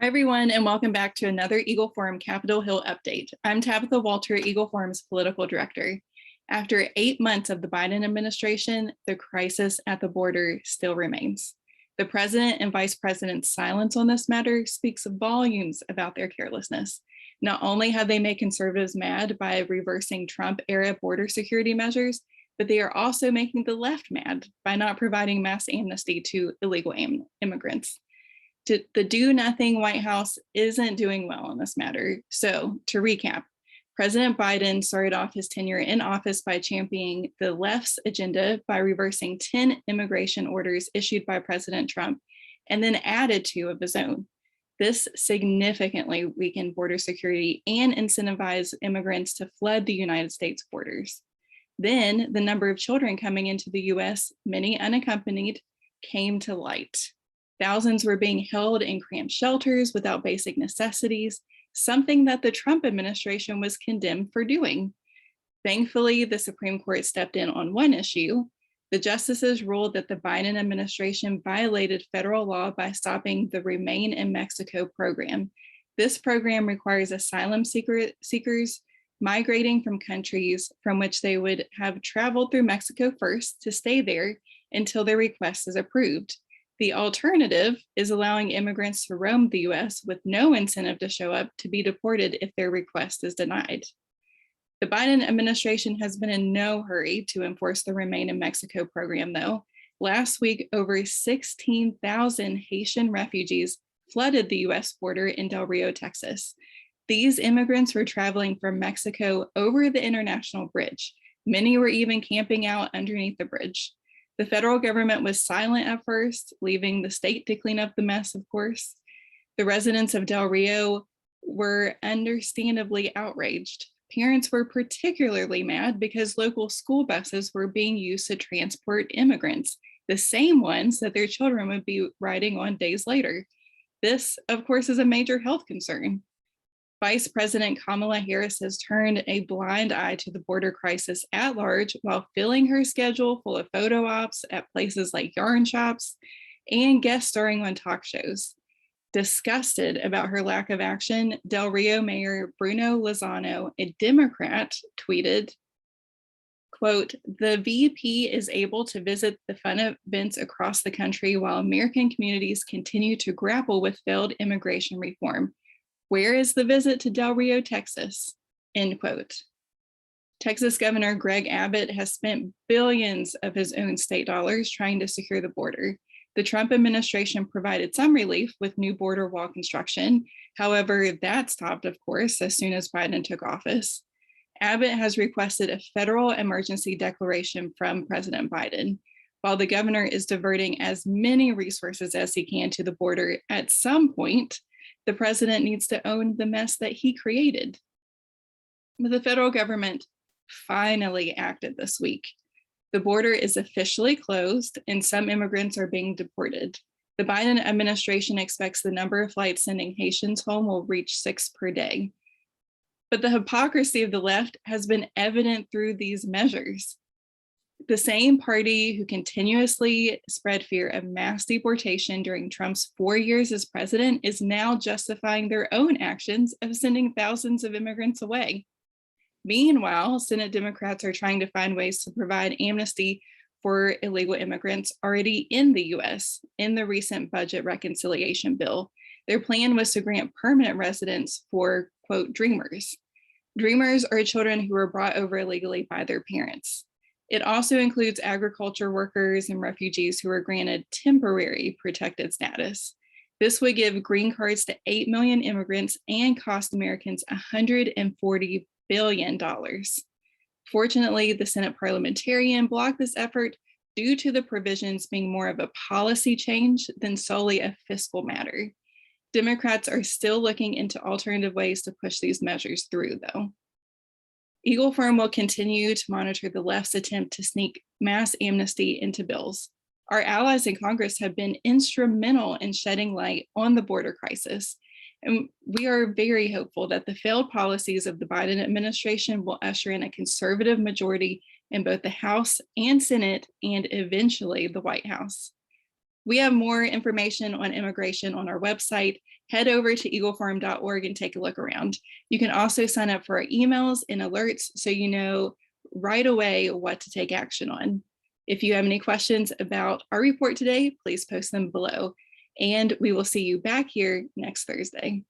Hi, everyone, and welcome back to another Eagle Forum Capitol Hill update. I'm Tabitha Walter, Eagle Forum's political director. After 8 months of the Biden administration, the crisis at the border still remains. The president and vice president's silence on this matter speaks volumes about their carelessness. Not only have they made conservatives mad by reversing Trump-era border security measures, but they are also making the left mad by not providing mass amnesty to illegal immigrants. The do-nothing White House isn't doing well in this matter. So to recap, President Biden started off his tenure in office by championing the left's agenda by reversing 10 immigration orders issued by President Trump, and then added 2 of his own. This significantly weakened border security and incentivized immigrants to flood the United States borders. Then the number of children coming into the US, many unaccompanied, came to light. Thousands were being held in cramped shelters without basic necessities, something that the Trump administration was condemned for doing. Thankfully, the Supreme Court stepped in on one issue. The justices ruled that the Biden administration violated federal law by stopping the Remain in Mexico program. This program requires asylum seekers migrating from countries from which they would have traveled through Mexico first to stay there until their request is approved. The alternative is allowing immigrants to roam the US with no incentive to show up to be deported if their request is denied. The Biden administration has been in no hurry to enforce the Remain in Mexico program, though. Last week, over 16,000 Haitian refugees flooded the US border in Del Rio, Texas. These immigrants were traveling from Mexico over the international bridge. Many were even camping out underneath the bridge. The federal government was silent at first, leaving the state to clean up the mess, of course. The residents of Del Rio were understandably outraged. Parents were particularly mad because local school buses were being used to transport immigrants, the same ones that their children would be riding on days later. This, of course, is a major health concern. Vice President Kamala Harris has turned a blind eye to the border crisis at large while filling her schedule full of photo ops at places like yarn shops and guest starring on talk shows. Disgusted about her lack of action, Del Rio Mayor Bruno Lozano, a Democrat, tweeted, quote, "The VP is able to visit the fun events across the country while American communities continue to grapple with failed immigration reform. Where is the visit to Del Rio, Texas?" End quote. Texas Governor Greg Abbott has spent billions of his own state dollars trying to secure the border. The Trump administration provided some relief with new border wall construction. However, that stopped, of course, as soon as Biden took office. Abbott has requested a federal emergency declaration from President Biden. While the governor is diverting as many resources as he can to the border, at some point, the president needs to own the mess that he created. But the federal government finally acted this week. The border is officially closed and some immigrants are being deported. The Biden administration expects the number of flights sending Haitians home will reach 6 per day. But the hypocrisy of the left has been evident through these measures. The same party who continuously spread fear of mass deportation during Trump's 4 years as president is now justifying their own actions of sending thousands of immigrants away. Meanwhile, Senate Democrats are trying to find ways to provide amnesty for illegal immigrants already in the US in the recent budget reconciliation bill. Their plan was to grant permanent residence for, quote, dreamers. Dreamers are children who were brought over illegally by their parents. It also includes agriculture workers and refugees who are granted temporary protected status. This would give green cards to 8 million immigrants and cost Americans $140 billion. Fortunately, the Senate parliamentarian blocked this effort due to the provisions being more of a policy change than solely a fiscal matter. Democrats are still looking into alternative ways to push these measures through, though. Eagle Forum will continue to monitor the left's attempt to sneak mass amnesty into bills. Our allies in Congress have been instrumental in shedding light on the border crisis, and we are very hopeful that the failed policies of the Biden administration will usher in a conservative majority in both the House and Senate, and eventually the White House. We have more information on immigration on our website. Head over to eagleforum.org and take a look around. You can also sign up for our emails and alerts so you know right away what to take action on. If you have any questions about our report today, please post them below. And we will see you back here next Thursday.